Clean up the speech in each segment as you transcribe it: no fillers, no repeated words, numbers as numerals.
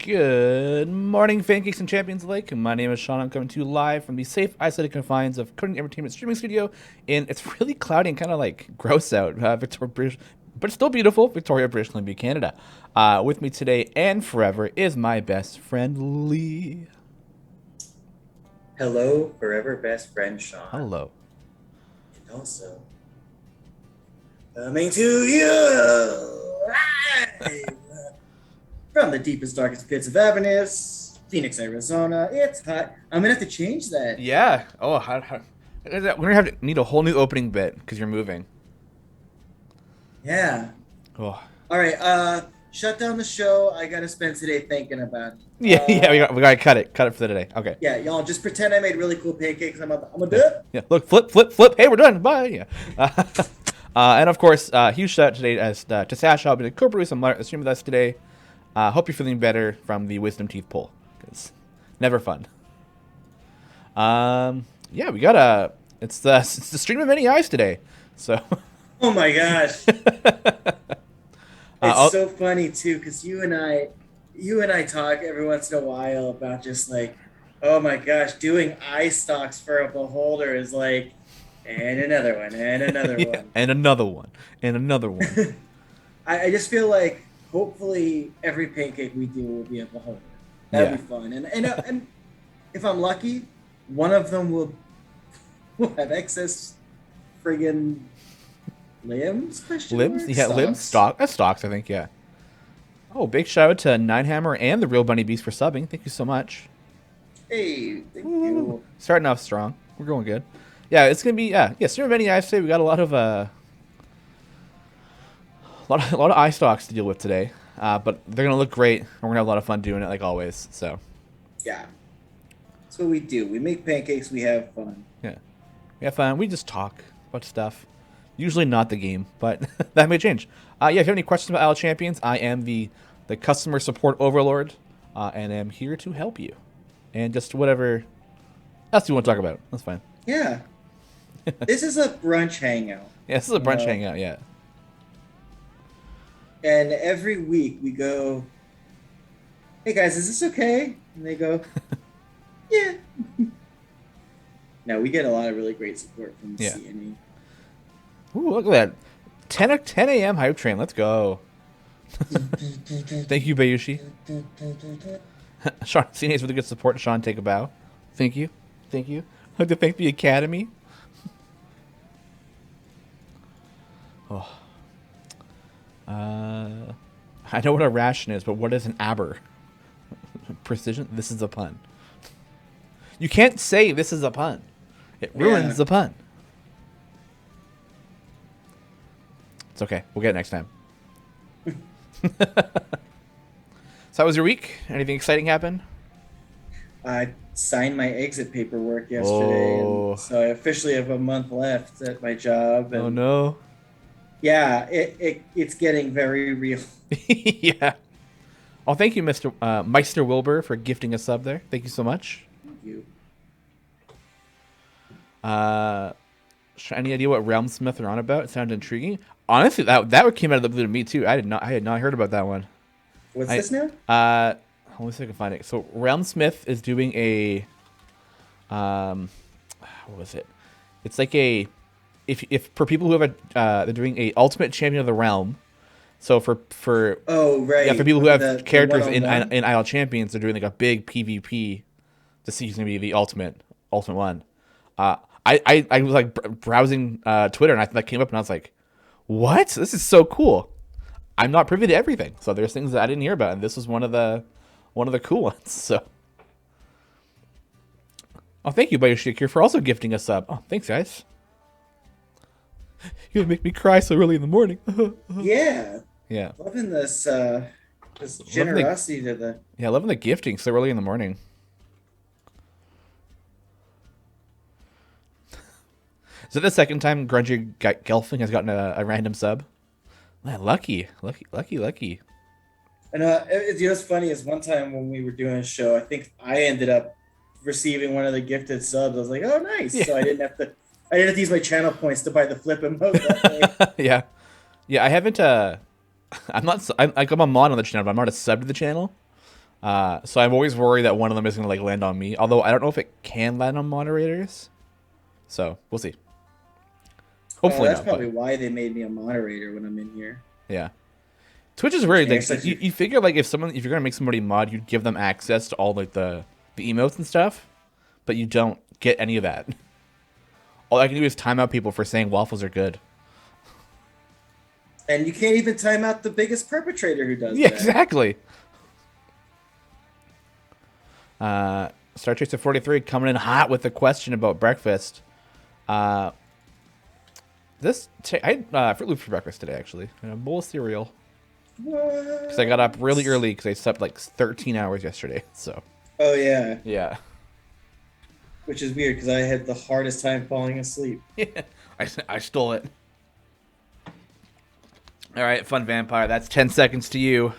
Good morning, Pancakes and Champions Lake. My name is Sean. I'm coming to you live from the safe, isolated confines of Coding Entertainment Streaming Studio. And it's really cloudy and kind of like gross out, Victoria, British, but it's still beautiful, Victoria, British Columbia, Canada. With me today and forever is my best friend, Lee. Hello, forever best friend Sean. Hello. And also, coming to you live from the deepest, darkest pits of Avernus, Phoenix, Arizona. It's hot. I'm gonna have to change that. Yeah. Oh, we're gonna need a whole new opening bit because you're moving. Yeah. Oh. All right. Shut down the show. I gotta spend today thinking about it. Yeah. We gotta cut it. Cut it for the today. Okay. Yeah, y'all just pretend I made really cool pancakes. I'm gonna do it. Yeah. Look, flip. Hey, we're done. Bye. Yeah. And of course, huge shout out today to Sash helping to co-produce and stream with us today. Hope you're feeling better from the wisdom teeth pull, because never fun. Yeah, we got it's the stream of many eyes today. So. Oh my gosh. It's so funny too, because you and I talk every once in a while about just like, oh my gosh, doing eye stalks for a beholder is like, and another one, and another yeah, one, and another one, and another one. I just feel like hopefully every pancake we do will be a beholder. That'd be fun, and if I'm lucky, one of them will have excess friggin' limbs? Limbs? Yeah, limbs. Stocks, I think, yeah. Oh, big shout out to Ninehammer and the Real Bunny Beast for subbing. Thank you so much. Hey, thank you. Starting off strong. We're going good. Yeah, it's gonna be stream of many eyes today. We got a lot of eye stocks to deal with today. But they're gonna look great and we're gonna have a lot of fun doing it like always. So yeah. That's what we do. We make pancakes, we have fun. Yeah. We have fun. We just talk about stuff. Usually not the game, but that may change. Yeah, if you have any questions about Isle Champions, I am the customer support overlord, and am here to help you. And just whatever else you want to talk about. That's fine. Yeah. This is a brunch hangout. Yeah, this is a brunch hangout, yeah. And every week we go, hey guys, is this okay? And they go, yeah. No, we get a lot of really great support from the CNE. Ooh, look at that. 10 a.m. hype train. Let's go. Thank you, Bayushi. Sean, CNA is really good support. Sean, take a bow. Thank you. I'd like to thank the Academy. Oh. I know what a ration is, but what is an aber? Precision? This is a pun. You can't say this is a pun. It ruins the pun. It's okay. We'll get it next time. So how was your week? Anything exciting happen? I signed my exit paperwork yesterday, and so I officially have a month left at my job. And oh no! Yeah, it's getting very real. Yeah. Oh, thank you, Mr. Meister Wilbur, for gifting a sub there. Thank you so much. Thank you. Any idea what Realmsmith are on about? It sounded intriguing. Honestly, that came out of the blue to me too. I had not heard about that one. What's this now? Let me see if I can find it. So Realmsmith is doing a what was it? It's like a if for people who have they're doing a Ultimate Champion of the Realm. So for for people who have characters in Isle Champions, they're doing like a big PvP to see who's gonna be the ultimate one. I was like browsing Twitter, and that came up, and I was like, "What? This is so cool!" I'm not privy to everything, so there's things that I didn't hear about, and this was one of the cool ones. So, oh, thank you, Bayoshikir, for also gifting us up. Oh, thanks, guys. You're gonna make me cry so early in the morning. Yeah, loving this generosity to the. Yeah, loving the gifting so early in the morning. Is it the second time Grungy Gelfing has gotten a random sub? Man, lucky. And what's funny is one time when we were doing a show, I think I ended up receiving one of the gifted subs. I was like, oh, nice. Yeah. So I didn't have to use my channel points to buy the flip emote that way. Yeah. I haven't. I'm a mod on the channel, but I'm not a sub to the channel. So I'm always worried that one of them is going to like land on me. Although I don't know if it can land on moderators. So we'll see. Hopefully that's no. probably But why they made me a moderator when I'm in here. yeah, Twitch is weird. Like you figure like if you're gonna make somebody mod, you'd give them access to all like the emotes and stuff, but you don't get any of that. All I can do is time out people for saying waffles are good. And you can't even time out the biggest perpetrator who does Yeah, that. exactly. Star Chaser 43 coming in hot with a question about breakfast. I had Fruit Loops for breakfast today, actually. And a bowl of cereal. Because I got up really early because I slept like 13 hours yesterday. So. Oh, yeah. Yeah. Which is weird because I had the hardest time falling asleep. Yeah. I stole it. All right, Fun Vampire. That's 10 seconds to you.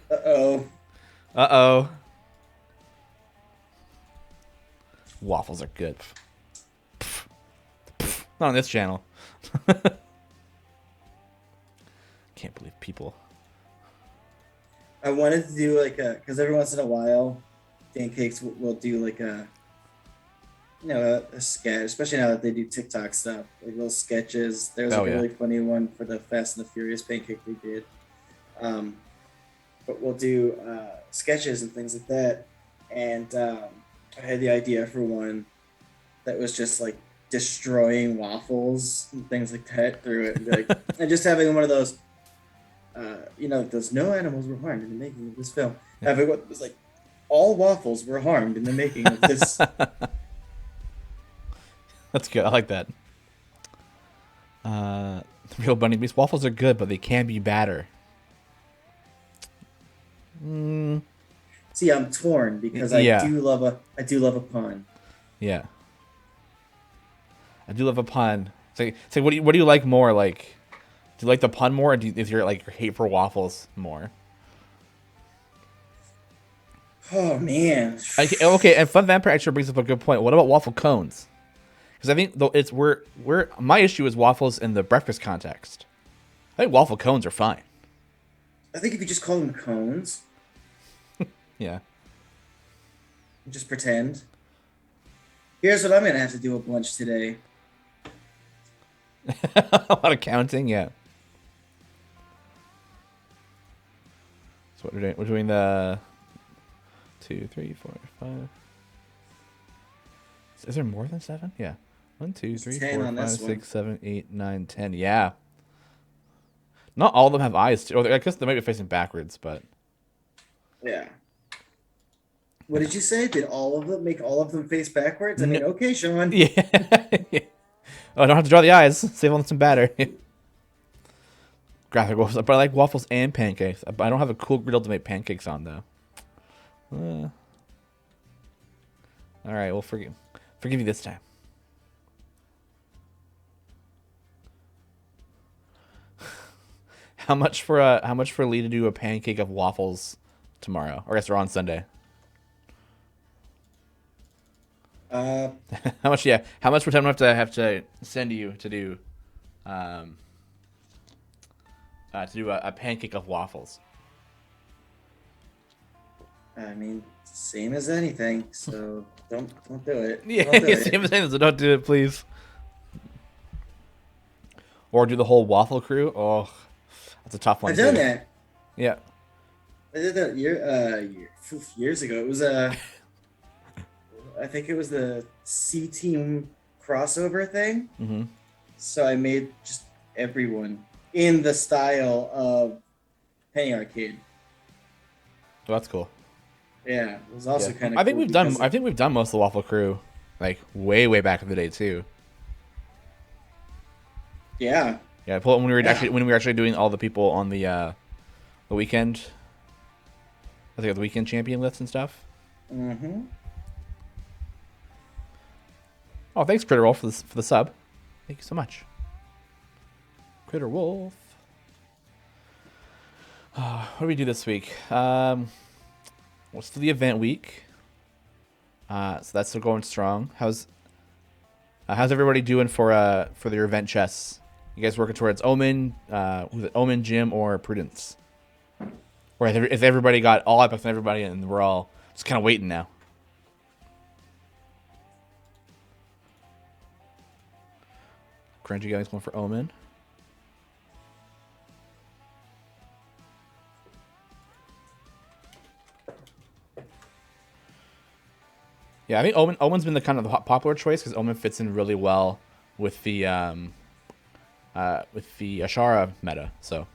Uh-oh. Uh-oh. Waffles are good. Not on this channel. Can't believe people. I wanted to do like because every once in a while, Pancakes will do like a sketch, especially now that they do TikTok stuff, like little sketches. There was a really funny one for the Fast and the Furious Pancake we did. But we'll do sketches and things like that. And I had the idea for one that was just like destroying waffles and things like that through it, and, like, and just having one of those, those no animals were harmed in the making of this film. Having what was like all waffles were harmed in the making of this. That's good. I like that. The Real Bunny Beast waffles are good, but they can be badder. See, I'm torn because I do love a pun. Yeah, I do love a pun. It's like what do you like more? Like, do you like the pun more, or is your hate for waffles more? Oh man. Okay, and Fun Vampire actually brings up a good point. What about waffle cones? Because I think though it's where my issue is waffles in the breakfast context. I think waffle cones are fine. I think if you just call them cones. Yeah. Just pretend. Here's what I'm gonna have to do at lunch today. A lot of counting, yeah. So what we're doing the 2, 3, 4, 5. Is there more than 7? Yeah. 1, 2, 3, 4, 5, 6, 7, 8, 9, 10. Yeah. Not all of them have eyes. I guess they might be facing backwards, but yeah. What did you say? Did all of them make all of them face backwards? I mean, okay, Sean. Yeah. Oh, I don't have to draw the eyes. Save on some batter. Graphic waffles, but I like waffles and pancakes. I don't have a cool griddle to make pancakes on though. All right, we'll forgive you this time. How much for Lee to do a pancake of waffles tomorrow? Or I guess they're on Sunday. How much? Yeah, how much would I have to send you to do, a pancake of waffles? I mean, same as anything. So don't do it. Yeah, don't do it. Same as anything. So don't do it, please. Or do the whole waffle crew. Oh, that's a tough one. I've done that. Yeah. I did that years ago. It was I think it was the C Team crossover thing. Mm-hmm. So I made just everyone in the style of Penny Arcade. Oh, that's cool. Yeah, it was also kind of. I think we've done most of the waffle crew, like way back in the day too. Yeah. Yeah, when we were actually doing all the people on the weekend. I think the weekend champion lists and stuff. Mm-hmm. Oh, thanks, Critter Wolf, for the sub. Thank you so much, Critter Wolf. What do we do this week? What's the event week? So that's still going strong. How's everybody doing for their event chests? You guys working towards Omen, Omen, Jim, or Prudence? Or if everybody got all epics and everybody, and we're all just kind of waiting now. Crunchy guys going for Omen. Yeah, I think Omen's been the kind of the popular choice because Omen fits in really well with the Ashara meta. So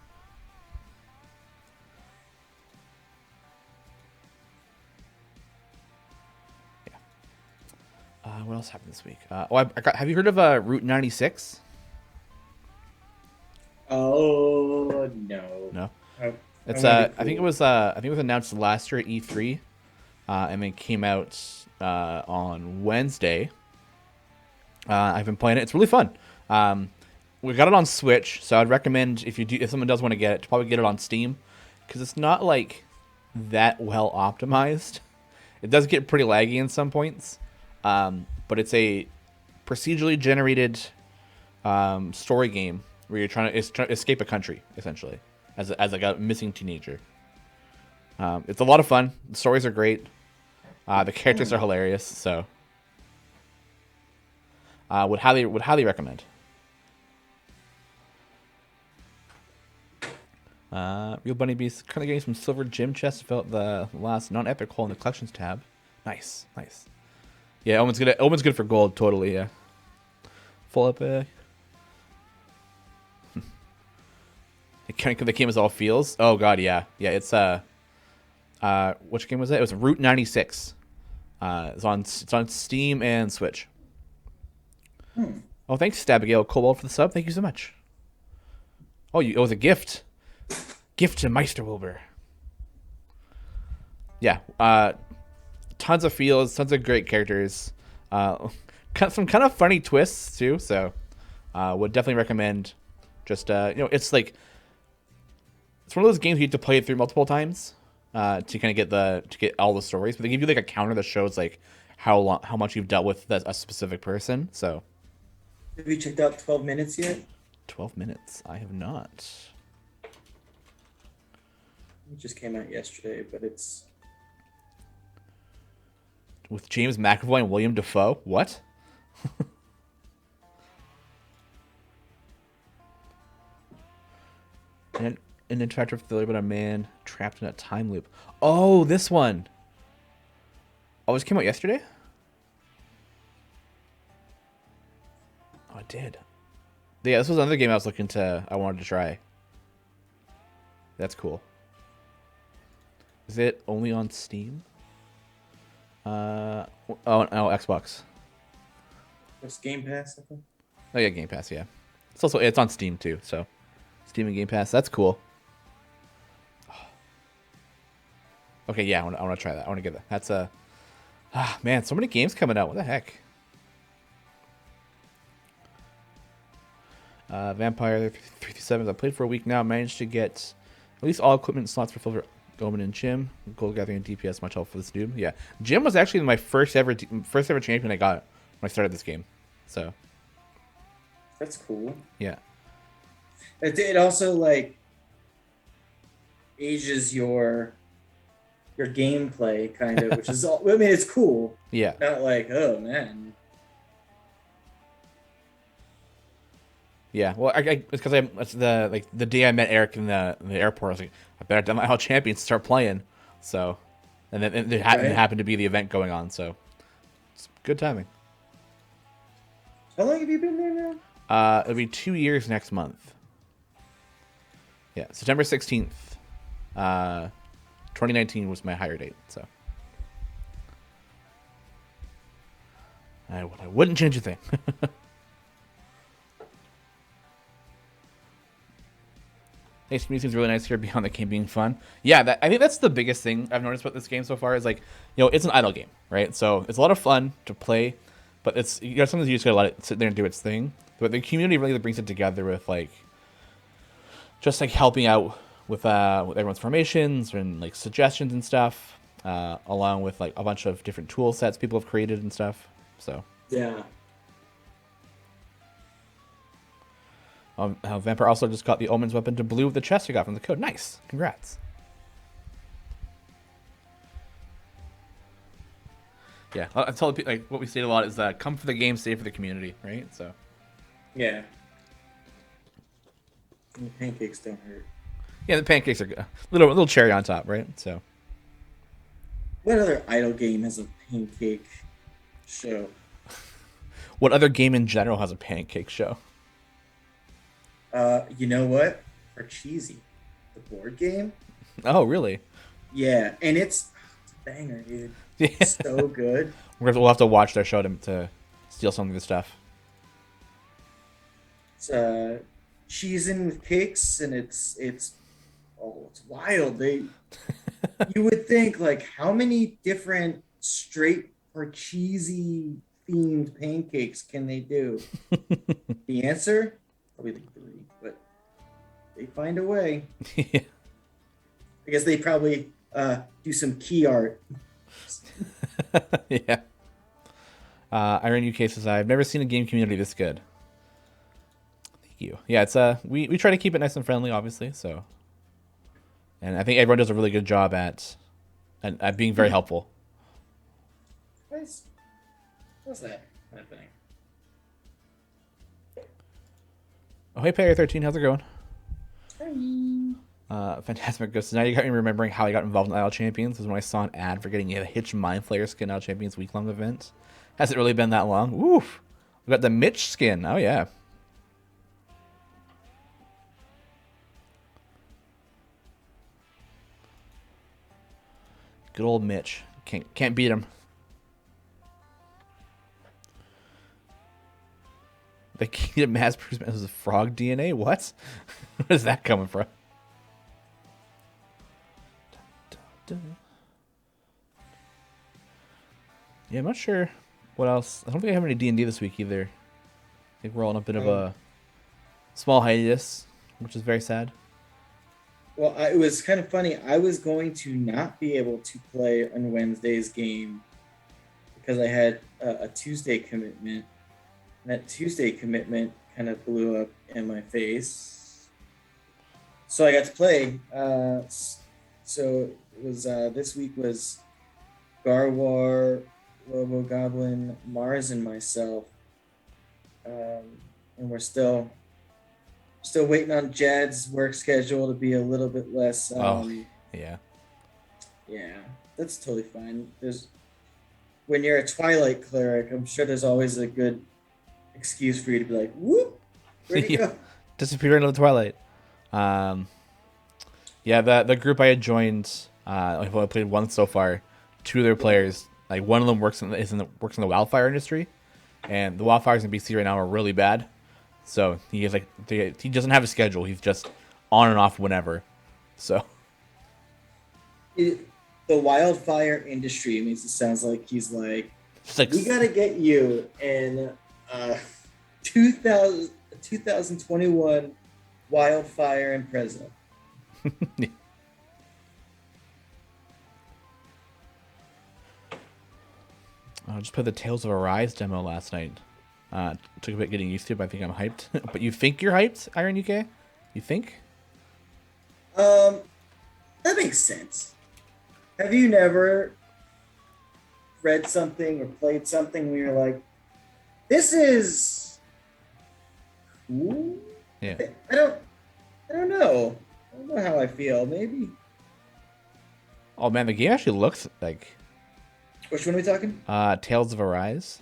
yeah. What else happened this week? Have you heard of Route 96? Oh no. No. It's I think it was announced last year at E3, and then came out on Wednesday. I've been playing it. It's really fun. We got it on Switch, so I'd recommend if someone does want to get it, to probably get it on Steam, because it's not like that well optimized. It does get pretty laggy in some points, but it's a procedurally generated story game where you're trying to escape a country essentially as like a missing teenager. It's a lot of fun. The stories are great. The characters are hilarious. So would highly recommend. Real Bunny Beast currently getting some silver gem chests about the last non-epic hole in the collections tab. Nice. Yeah, Omen's good for gold. Totally. Yeah. Full epic. The game is all feels. Oh god, yeah. It's which game was it? It was Route 96. It's on Steam and Switch. Oh, thanks, Stabigale Cobalt, for the sub. Thank you so much. Oh, it was a gift. Gift to Meister Wilbur. Yeah. Tons of feels, tons of great characters. Some kind of funny twists too. So, would definitely recommend. Just it's like it's one of those games you have to play it through multiple times to kind of get all the stories. But they give you like a counter that shows like how much you've dealt with a specific person. So. Have you checked out 12 Minutes yet? 12 Minutes. I have not. It just came out yesterday, but it's with James McAvoy and William Dafoe. What? An interactive thriller about a man trapped in a time loop. Oh, this one. Oh, this came out yesterday? Oh, it did. Yeah, this was another game I wanted to try. That's cool. Is it only on Steam? Oh, Xbox. It's Game Pass, I think. Oh yeah, Game Pass, yeah. It's on Steam too, so Steam and Game Pass, that's cool. Okay, yeah, I want to try that. I want to get that. That's a man, so many games coming out. What the heck? Vampire 337. I played for a week now. Managed to get at least all equipment slots for Filter, Omen, and Jim. Gold gathering and DPS. Much help for this noob. Yeah, Jim was actually my first ever champion I got when I started this game. So that's cool. Yeah. It also like ages your gameplay kind of, which is all. I mean, it's cool. Yeah. Not like, oh man. Yeah, well, it's because it's the day I met Eric in the airport. I was like, I better done my all champions start playing. So, and then it happened to be the event going on. So, it's good timing. How long have you been there now? It'll be 2 years next month. Yeah, September 16th. 2019 was my hire date. So, I wouldn't change a thing. Hey, music is really nice here beyond the game being fun. Yeah, I think that's the biggest thing I've noticed about this game so far is like, it's an idle game, right? So it's a lot of fun to play, but it's sometimes you just gotta let it sit there and do its thing. But the community really brings it together with like, just like helping out with everyone's formations and like suggestions and stuff, along with like a bunch of different tool sets people have created and stuff. So yeah. Vampire also just got the Omen's weapon to blue with the chest you got from the code. Nice. Congrats. Yeah, I tell like what we say a lot is come for the game, stay for the community, right? So Yeah. And the pancakes don't hurt. yeah, the pancakes are good. Little cherry on top, right? So What other idle game has a pancake show? what other game in general has a pancake show? You know what? For cheesy, the board game. Oh, really? Yeah, and it's a banger, dude. Yeah, So good. we'll have to watch their show to steal some of the stuff. It's cheese in with cakes, and it's wild. You would think like how many different straight or cheesy themed pancakes can they do? The answer probably like three, but they find a way. Yeah. I guess they probably do some key art. Yeah. Iron UK says I've never seen a game community this good. Thank you. Yeah, it's we try to keep it nice and friendly, obviously. So, and I think everyone does a really good job at being very helpful. What's that happening? Oh, hey, Player 13, how's it going? Hi. Fantastic goes. So now you got me remembering how I got involved in Idle Champions. Was when I saw an ad for getting a Hitch Mind Flayer skin Idle Champions week-long event. Has it really been that long? Oof. We got the Mitch skin. Oh yeah. Good old Mitch. Can't beat him. The key to mass produced is frog DNA. What? Where is that coming from? Yeah, I'm not sure what else. I don't think I have any D&D this week either. I think we're all in a bit of a small hiatus, which is very sad. Well, it was kind of funny. I was going to not be able to play on Wednesday's game because I had a Tuesday commitment. And that Tuesday commitment kind of blew up in my face. So I got to play. So it was this week was Garwar, Robo Goblin, Mars, and myself. And we're still waiting on Jad's work schedule to be a little bit less. Yeah. Yeah, that's totally fine. When you're a Twilight cleric, I'm sure there's always a good excuse for you to be like, whoop, where'd you go? Disappear into the Twilight. Yeah, the group I had joined, I've only played once so far. Two of their players, like one of them works in the wildfire industry, and the wildfires in BC right now are really bad. So he doesn't have a schedule. He's just on and off whenever. So The wildfire industry makes it sounds like he's like, we gotta get you in 2021 wildfire in Fresno. Yeah. I just played the Tales of Arise demo last night. Took a bit getting used to it, but I think I'm hyped. But you think you're hyped, Iron UK? You think? That makes sense. Have you never read something or played something where you're like, this is cool? Yeah. I don't know. I don't know how I feel. Maybe. Oh man, the game actually looks like. Which one are we talking? Tales of Arise.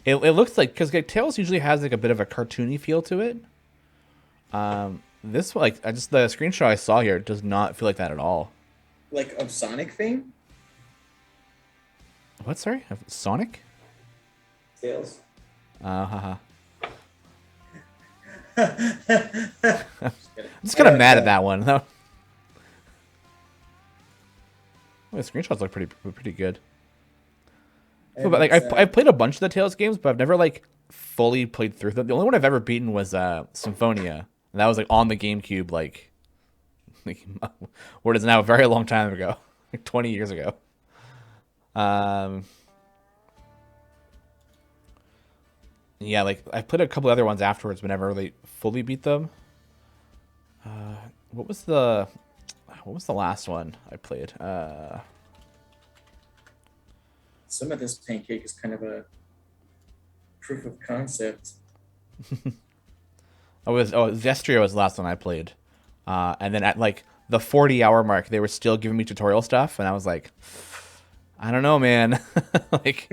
It looks like, because Tales usually has like a bit of a cartoony feel to it. This one, the screenshot I saw here does not feel like that at all. Like of Sonic fame? What? Sorry, Sonic? Tales. Haha. I'm just kind of mad at that one though. The screenshots look pretty good. But like I've played a bunch of the Tales games, but I've never like fully played through them. The only one I've ever beaten was Symphonia, and that was like on the GameCube, like what is now a very long time ago, like 20 years ago. Yeah, like I played a couple other ones afterwards, but never really fully beat them. What was the last one I played? some of this pancake is kind of a proof of concept. Zestria was the last one I played, and then at like the 40-hour mark, they were still giving me tutorial stuff, and I was like, I don't know, man. Like,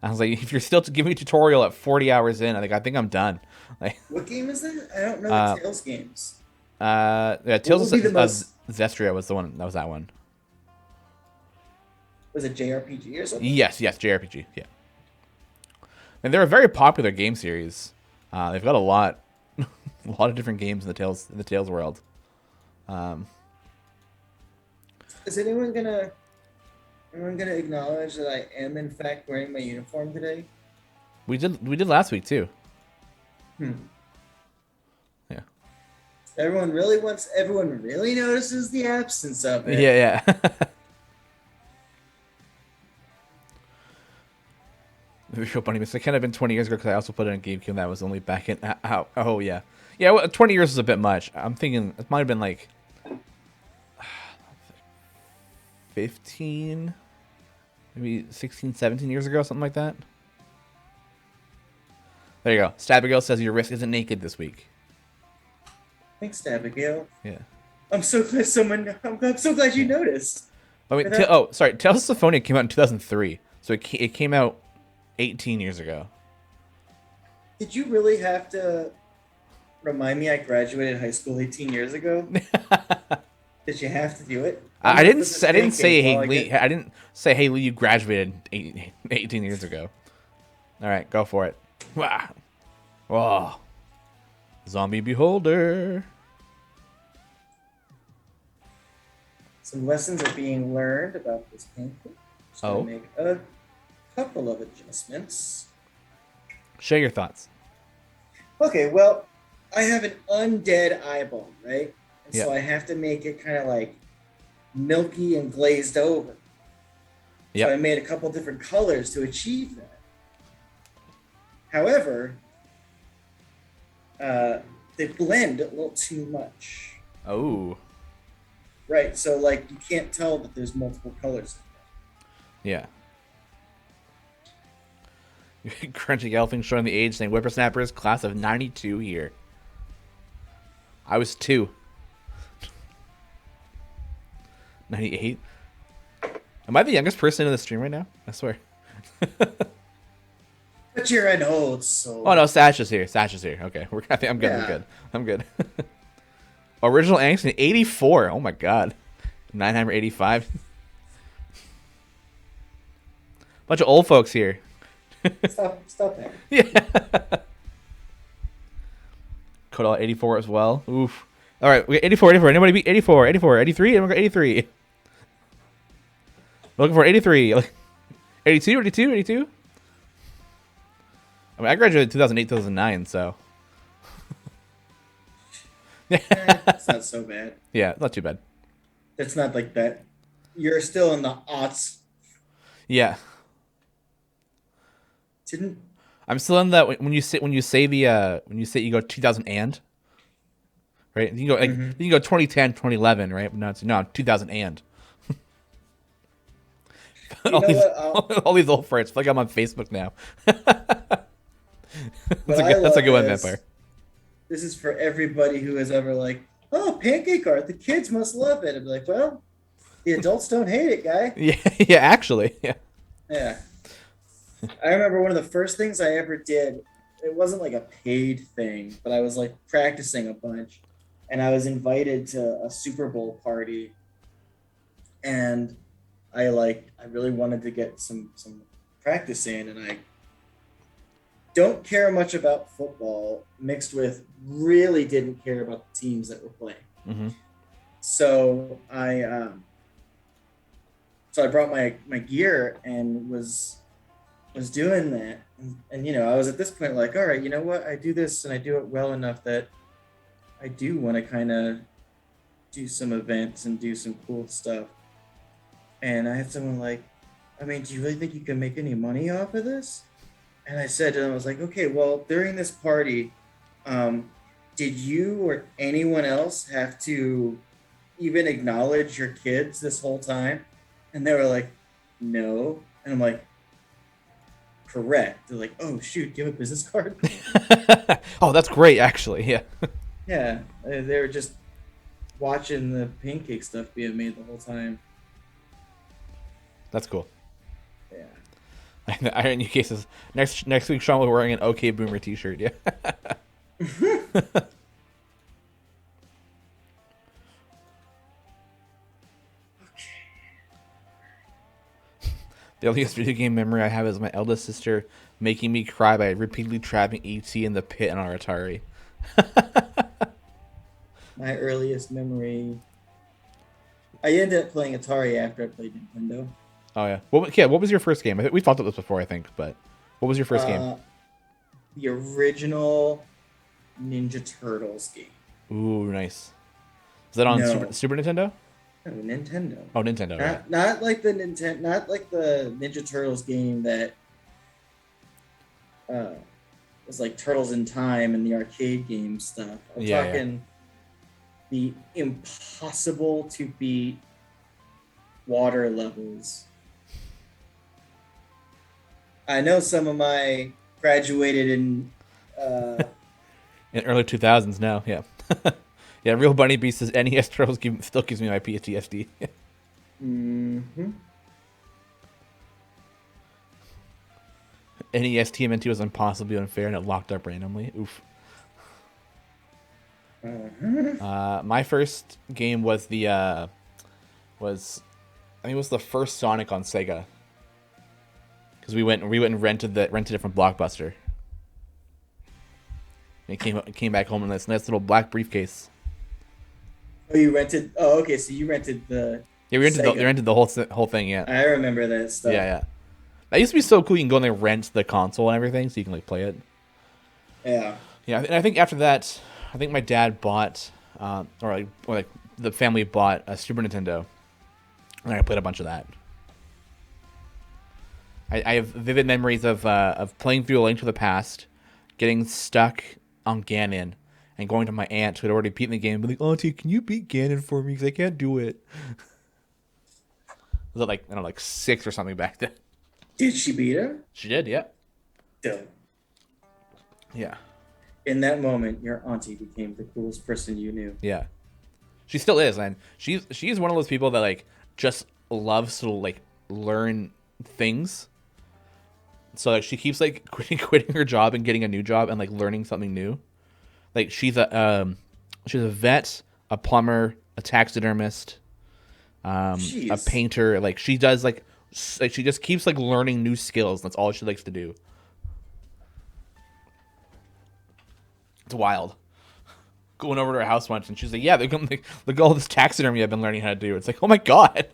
I was like, if you're still giving me tutorial at 40 hours in, I think I'm done. Like, What game is that? I don't know the Tales games. Yeah, What Tales would be the of most? Zestria was the one. That was that one. Was it JRPG or something? Yes, JRPG. Yeah, and they're a very popular game series. They've got a lot, a lot of different games in the Tales world. Is anyone gonna acknowledge that I am in fact wearing my uniform today? We did last week too. Hmm. Yeah. Everyone really notices the absence of it. Yeah. Visual Bunny Miss. It kind of been 20 years ago because I also put it in GameCube. And that was only back in. Oh yeah. Yeah, well, 20 years is a bit much. I'm thinking it might have been like 15, maybe 16, 17 years ago, something like that. There you go. Stabigail says your wrist isn't naked this week. Thanks, Abigail. Yeah. I'm so glad I'm so glad you noticed. I mean, sorry. Tales of Symphonia came out in 2003, so it came out 18 years ago. Did you really have to remind me I graduated high school 18 years ago? Did you have to do it? I didn't say hey Lee. I didn't say hey Lee. You graduated 18 years ago. All right, go for it. Wow. Oh. Zombie Beholder. Some lessons are being learned about this pancake. So make a couple of adjustments. Share your thoughts. Okay, well, I have an undead eyeball, right? And so I have to make it kind of like milky and glazed over. So I made a couple different colors to achieve that. However, they blend a little too much. Oh. Right, so like you can't tell that there's multiple colors. Yeah. Crunchy Gelfing showing the age, saying Whippersnappers, class of 92 here. I was 2. 98. Am I the youngest person in the stream right now? I swear. But you're an old soul. Oh no, Sash is here. Okay, I think I'm good. I'm good. Original Angst in 84. Oh my god. 985. Bunch of old folks here. Stop there. Yeah. Kodal 84 as well. Oof. All right, we got 84. Anybody beat 84? 83? And we got 83. We're looking for 83. 82? I mean, I graduated in 2008, 2009, so. It's not so bad. Yeah, not too bad. It's not like that. You're still in the aughts. Yeah. I'm still in that when you say you go 2000 and right? You can go you can go 2010, 2011, right? But no, 2000 and. all these old friends. I feel like I'm on Facebook now. That's a good one, Vampire. This is for everybody who has ever like, oh, pancake art. The kids must love it. I'd be like, well, the adults don't hate it, guy. Yeah, actually, yeah. Yeah. I remember one of the first things I ever did. It wasn't like a paid thing, but I was like practicing a bunch, and I was invited to a Super Bowl party, and I really wanted to get some practice in, and I don't care much about football mixed with really didn't care about the teams that were playing. Mm-hmm. So I brought my gear and was doing that. And, I was at this point like, all right, you know what? I do this and I do it well enough that I do want to kind of do some events and do some cool stuff. And I had someone like, I mean, do you really think you can make any money off of this? And I said to them, I was like, okay, well, during this party, did you or anyone else have to even acknowledge your kids this whole time? And they were like, no. And I'm like, correct. They're like, oh shoot, do you have a business card? Oh, that's great, actually. Yeah. Yeah, they're just watching the pancake stuff being made the whole time. That's cool. Yeah. The irony case is next week Sean will be wearing an OK Boomer t-shirt. Yeah. The earliest video game memory I have is my eldest sister making me cry by repeatedly trapping ET in the pit on our Atari. My earliest memory. I ended up playing Atari after I played Nintendo. Oh yeah. What was your first game? We've talked about this before, I think, but what was your first game? The original Ninja Turtles game. Ooh, nice. Is that on Super Nintendo? No, Nintendo. Oh, Nintendo. Not like the Ninja Turtles game that was like Turtles in Time and the arcade game stuff. I'm talking the impossible to beat water levels. I know some of my graduated in early 2000s now. Yeah. Yeah, Real Bunny Beast says NES Turtles still gives me my PTSD. Mm-hmm. NES TMNT was impossibly unfair and it locked up randomly. Oof. My first game was the first Sonic on Sega. Because we went and rented it from Blockbuster. And it came back home in this nice little black briefcase. Oh, you rented? Oh, okay. So you rented the. Yeah, we rented the whole thing. Yeah. I remember that stuff. Yeah. That used to be so cool. You can go and rent the console and everything, so you can like play it. Yeah. Yeah, and I think after that, I think my dad bought, or the family bought a Super Nintendo, and I played a bunch of that. I have vivid memories of playing through A Link to the Past, getting stuck on Ganon, and going to my aunt who had already beaten the game, and be like, "Auntie, can you beat Ganon for me? Because I can't do it." Was it like 6 or something back then? Did she beat him? She did, yeah. Duh. Yeah. In that moment, your auntie became the coolest person you knew. Yeah. She still is, and she's one of those people that like just loves to like learn things. So like she keeps like quitting her job and getting a new job and like learning something new. Like she's a vet, a plumber, a taxidermist, a painter. Like she does like she just keeps like learning new skills. That's all she likes to do. It's wild. Going over to her house once and she's like, "Yeah, look at all this taxidermy I've been learning how to do." It's like, oh my god.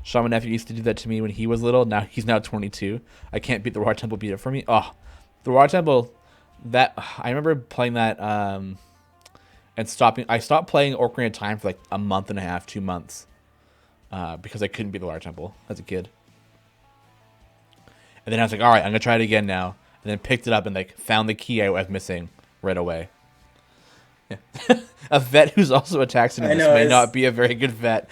Sean, my nephew, used to do that to me when he was little. Now he's 22. I can't beat the Water Temple. Beat it for me. Oh, the Water Temple. That I remember playing that and stopping. I stopped playing Ocarina of Time for like a month and a half, 2 months, because I couldn't beat the Water Temple as a kid. And then I was like, all right, I'm gonna try it again now. And then picked it up and like found the key I was missing right away. Yeah. A vet who's also a taxidermist may not be a very good vet.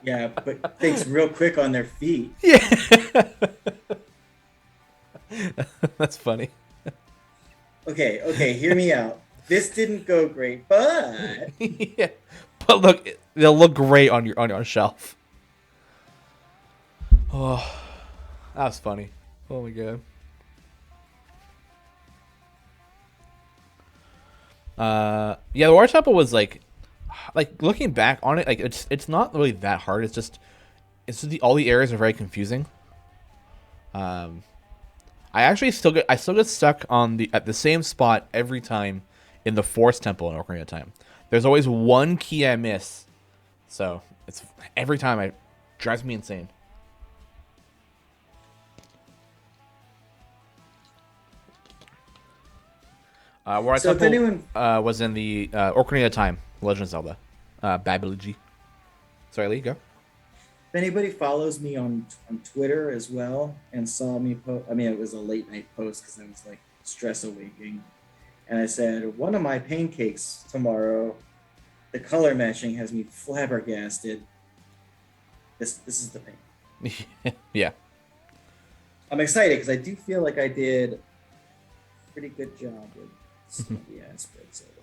Yeah, but thinks real quick on their feet. Yeah. That's funny. Okay, hear me out. This didn't go great, but yeah. But look, they'll look great on your shelf. Oh, that was funny. Oh my god. Yeah, the Water Temple was like looking back on it, like it's not really that hard. It's just all the areas are very confusing. I still get stuck at the same spot every time in the Force Temple in Ocarina of Time. There's always one key I miss, so it's every time it drives me insane. Where so Temple, if anyone was in the Ocarina of Time, Legend of Zelda, Babbage. Sorry, Lee, go. If anybody follows me on Twitter as well and saw me post, I mean, it was a late night post because I was like stress awaking, and I said one of my pancakes tomorrow the color matching has me flabbergasted. This is the thing. Yeah. I'm excited because I do feel like I did a pretty good job with some of the aspects of it.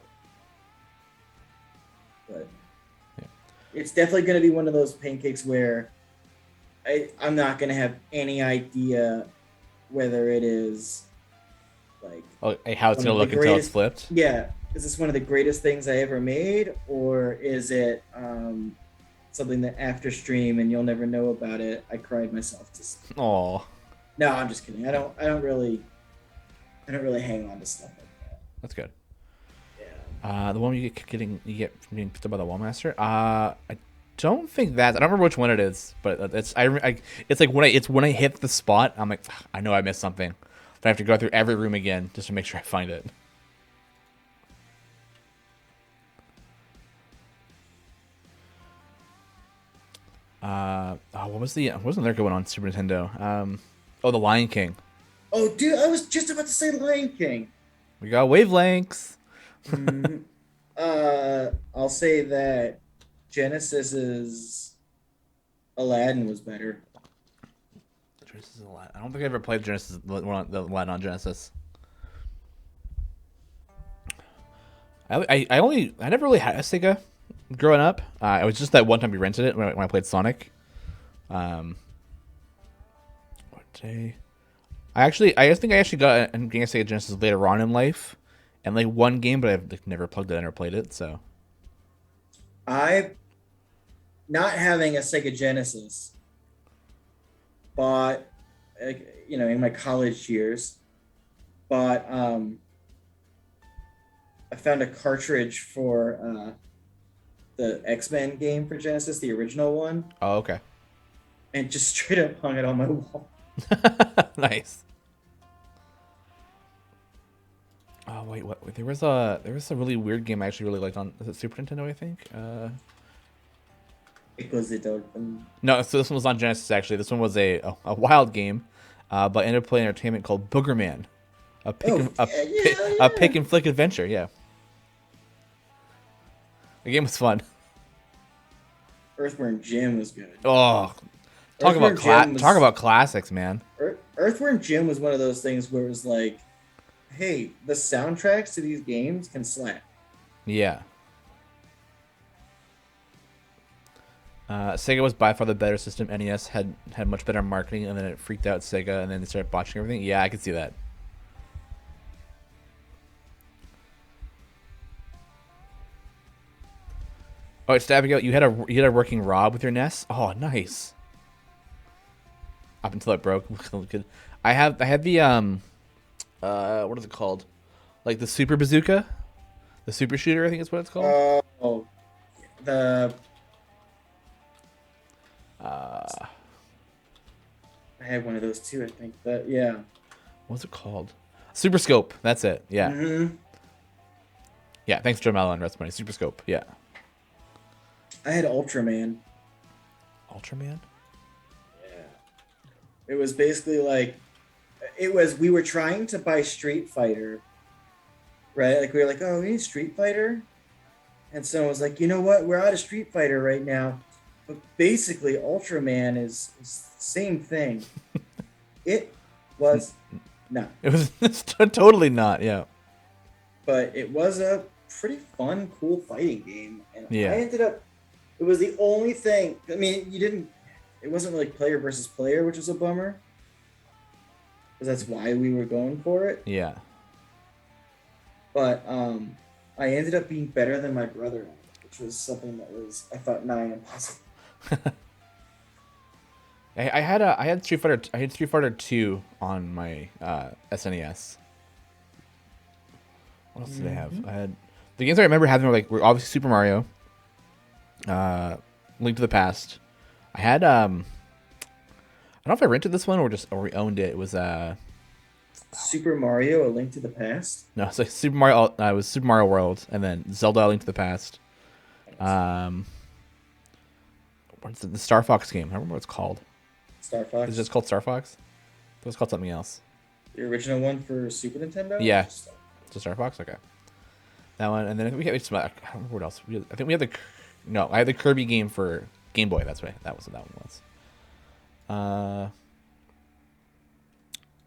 But it's definitely going to be one of those pancakes where I'm not going to have any idea whether it is like how it's going to look until it's flipped. Yeah. Is this one of the greatest things I ever made, or is it something that after stream and you'll never know about it? I cried myself to sleep. Aw. No, I'm just kidding. I don't really hang on to stuff like that. That's good. Yeah. The one you get from getting picked up by the Wallmaster. I don't think that. I don't remember which one it is, but it's like when I hit the spot, I'm like, I know I missed something. But I have to go through every room again just to make sure I find it. What was there going on Super Nintendo? The Lion King. Oh, dude, I was just about to say Lion King. We got wavelengths. I'll say that Genesis's Aladdin was better. Genesis Aladdin. I don't think I ever played Genesis the Aladdin on Genesis. I never really had a Sega growing up. It was just that one time we rented it when I played Sonic. What day? I think I actually got a Sega Genesis later on in life, and like one game, but I've never plugged it in or played it. So, I, not having a Sega Genesis, bought, in my college years, bought. I found a cartridge for the X-Men game for Genesis, the original one. Oh, okay. And just straight up hung it on my wall. Nice. Oh wait, what? There was a really weird game I actually really liked on Super Nintendo, I think. No, so this one was on Genesis actually. This one was a wild game, but ended up playing entertainment called Boogerman, a pick and flick adventure. Yeah, the game was fun. Earthworm Jim was good. Oh, talk about classics, man. Earthworm Jim was one of those things where it was like, hey, the soundtracks to these games can slap. Yeah. Sega was by far the better system. NES had much better marketing, and then it freaked out Sega, and then they started botching everything. Yeah, I could see that. Oh, it's Abigail. You had a working Rob with your NES. Oh, nice. Up until it broke. I had the what is it called? Like the Super Bazooka, the Super Shooter. I think is what it's called. I had one of those too. I think that yeah. What's it called? Super Scope. That's it. Yeah. Mm-hmm. Yeah. Thanks, Joe Malone. That's money. Super Scope. Yeah. I had Ultraman. Ultraman. Yeah. It was basically like, we were trying to buy Street Fighter, right? Like we were like, oh, we need Street Fighter, and someone was like, you know what? We're out of Street Fighter right now. But basically, Ultraman is the same thing. It was not. It was totally not, yeah. But it was a pretty fun, cool fighting game. And yeah. I ended up, it was the only thing, I mean, it wasn't like player versus player, which was a bummer. Because that's why we were going for it. Yeah. But I ended up being better than my brother, which was something that was, I thought, nigh impossible. I had Street Fighter 2 on my SNES. What else did I have? I had the games I remember having were obviously Super Mario, Link to the Past. I had I don't know if I rented this one or we owned it. It was Super Mario: A Link to the Past. No, it's like Super Mario. It was Super Mario World, and then Zelda: A Link to the Past. What's the Star Fox game? I don't remember what it's called. Star Fox. Is it just called Star Fox? It was called something else. The original one for Super Nintendo? Yeah. It's a Star Fox? Okay. That one, and then we had some. I don't remember what else. I think we had I had the Kirby game for Game Boy. That's right. That was what that one was.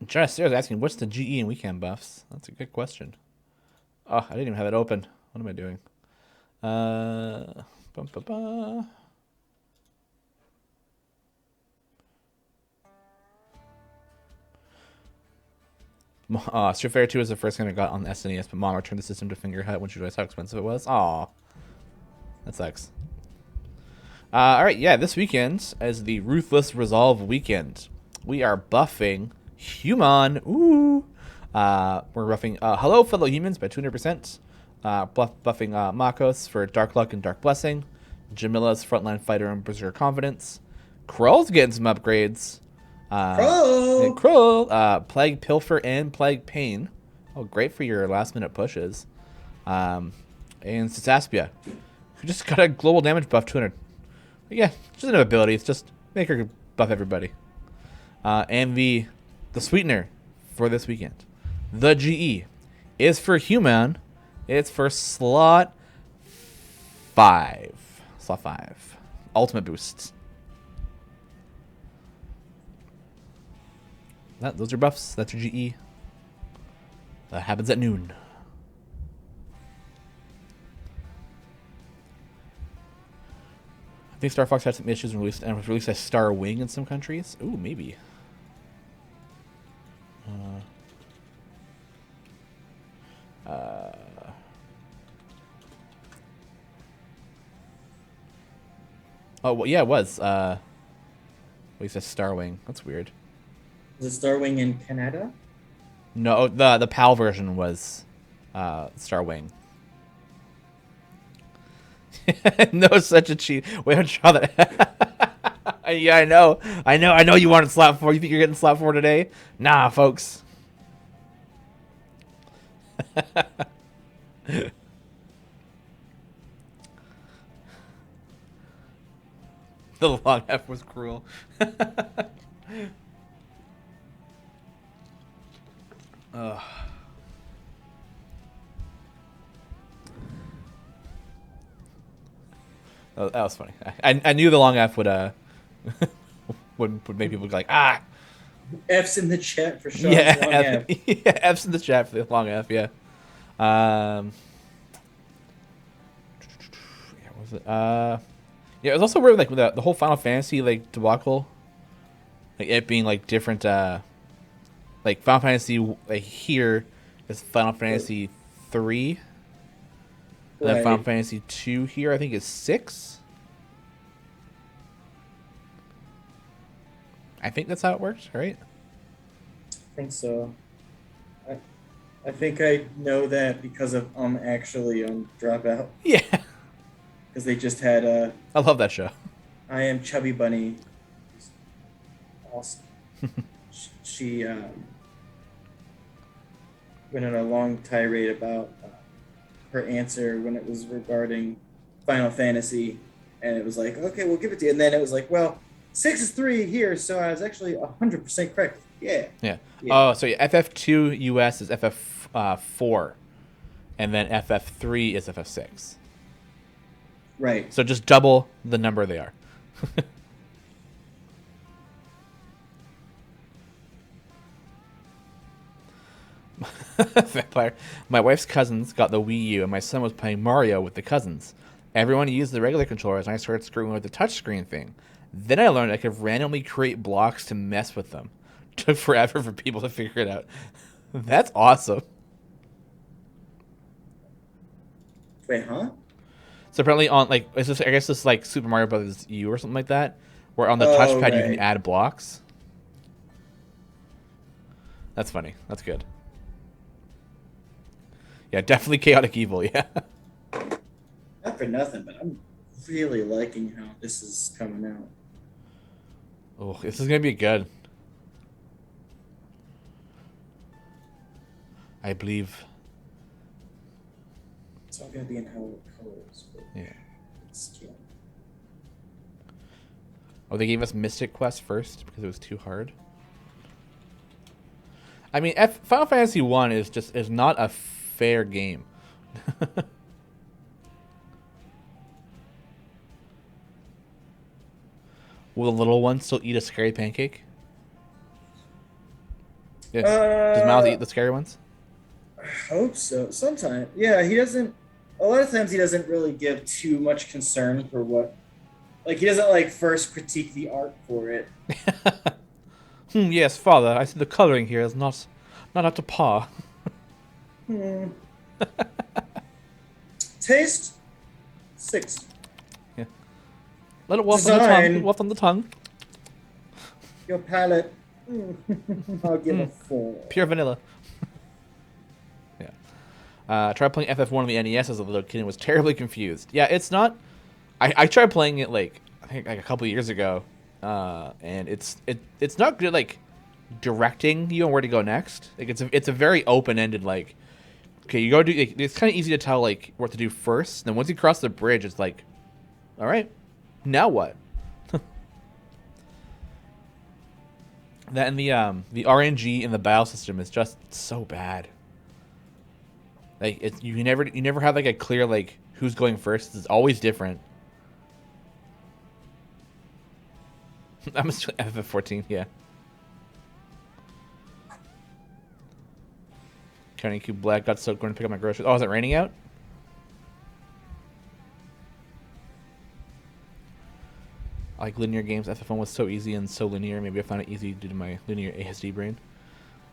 Josh Sarah's asking, what's the GE and weekend buffs? That's a good question. Oh, I didn't even have it open. What am I doing? Bum, ba, ba. Street Fighter 2 was the first game I got on the SNES, but Mom returned the system to Finger Hut when she realized how expensive it was. Aw. That sucks. Alright, yeah, this weekend is the Ruthless Resolve weekend. We are buffing Human. Ooh. We're buffing Hello Fellow Humans by 200%. Buffing Makos for Dark Luck and Dark Blessing. Jamila's Frontline Fighter and Berserker Confidence. Krull's getting some upgrades. Krull. Plague Pilfer and Plague Pain. Oh, great for your last minute pushes. And Cisaspia, who just got a global damage buff 200. But yeah, just an ability. It's just make her buff everybody. And the sweetener for this weekend, the GE, is for Human. It's for slot 5. Slot 5. Ultimate boost. Those are buffs. That's your GE. That happens at noon. I think Star Fox had some issues and was released as Star Wing in some countries. Ooh, maybe. Oh, well, yeah, it was. He says Star Wing. That's weird. Was it Star Wing in Canada? No, the PAL version was Star Wing. No, such a cheat. Wait, I'm trying that. Yeah, I know. You wanted slap 4. You think you're getting slap 4 today? Nah, folks. The long F was cruel. Oh, that was funny. I knew the long F would would make people like F's in the chat for sure. Yeah, F. Yeah, F's in the chat for the long F. Yeah. Was it? Yeah, it was also weird, like with the whole Final Fantasy like debacle, like it being like different. Like Final Fantasy, like here is Final Fantasy 3. And then Final Fantasy 2 here, I think, is 6. I think that's how it works, right? I think so. I think I know that because of actually on Dropout. Yeah. Because they just had I love that show. I Am Chubby Bunny. Awesome. She went on a long tirade about her answer when it was regarding Final Fantasy, and it was like, okay, we'll give it to you. And then it was like, well, 6 is 3 here, so I was actually 100% correct. Yeah. Oh, so yeah, FF2 US is FF4, and then FF3 is FF6. Right. So just double the number they are. Vampire. My wife's cousins got the Wii U, and my son was playing Mario with the cousins. Everyone used the regular controllers, and I started screwing with the touchscreen thing. Then I learned I could randomly create blocks to mess with them. Took forever for people to figure it out. That's awesome. Wait, huh? So apparently on I guess this like Super Mario Brothers U or something like that, where on the touchpad you can add blocks. That's funny. That's good. Yeah, definitely chaotic evil. Yeah. Not for nothing, but I'm really liking how this is coming out. Oh, this is gonna be good. I believe. It's all gonna be in how it colors. Yeah. It's cute. Oh, they gave us Mystic Quest first because it was too hard. I mean, Final Fantasy 1 is not a fair game. Will the little one still eat a scary pancake? Yeah. Does Miles eat the scary ones? I hope so. Sometimes, yeah, he doesn't. A lot of times, he doesn't really give too much concern for what. Like, he doesn't like first critique the art for it. Yes, father. I see the coloring here is not up to par. Hmm. Taste 6. Yeah. Let it waft on the tongue. Let it waft on the tongue. Your palate. I'll give a 4. Pure vanilla. Yeah. Tried playing FF1 on the NES as a little kid and was terribly confused. Yeah, it's not. I tried playing it I think a couple years ago, and it's not good directing you on where to go next. It's a very open ended okay, you go do. It's kind of easy to tell what to do first. Then once you cross the bridge, it's all right, now what? That and the RNG in the battle system is just so bad. You never have a clear who's going first. It's always different. I'm FF14, yeah. Counting Cube Black got soaked going to pick up my groceries. Oh, is it raining out? I like linear games. FF1 was so easy and so linear. Maybe I found it easy due to my linear ASD brain.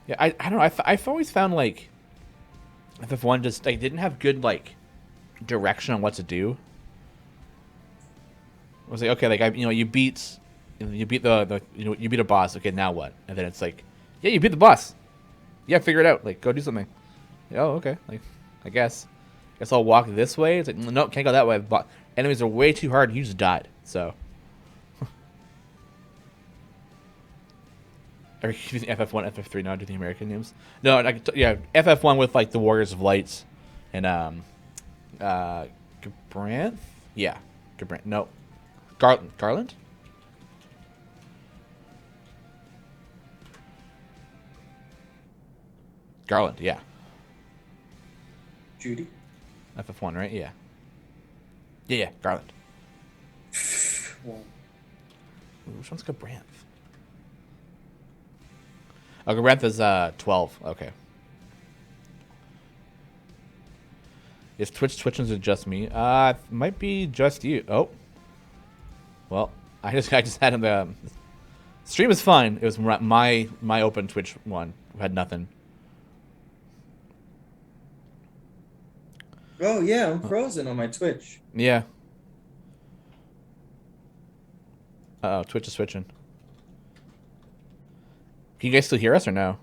Yeah, I don't know. I've always found FF1 just didn't have good direction on what to do. I was okay, you beat you beat a boss. Okay, now what? And then it's yeah, you beat the boss. Yeah, figure it out. Go do something. Oh, okay. I guess I'll walk this way. It's no, can't go that way. But enemies are way too hard. You just died. So. Are you using FF1, FF3 now? Do the American names? No, yeah, FF1 with the Warriors of Light, and Gabranth. Yeah, Gabranth. No, Garland. Garland, yeah. Judy. FF1, right? Yeah. Yeah, Garland. Well. Ooh, which one's Gabranth? Oh, Gabranth is 12. Okay. Is Twitch twitching to just me? Might be just you. Oh. Well, I just had him. Stream is fine. It was my open Twitch one. Had nothing. Oh yeah, I'm frozen on my Twitch. Yeah. Uh-oh, Twitch is switching. Can you guys still hear us or no?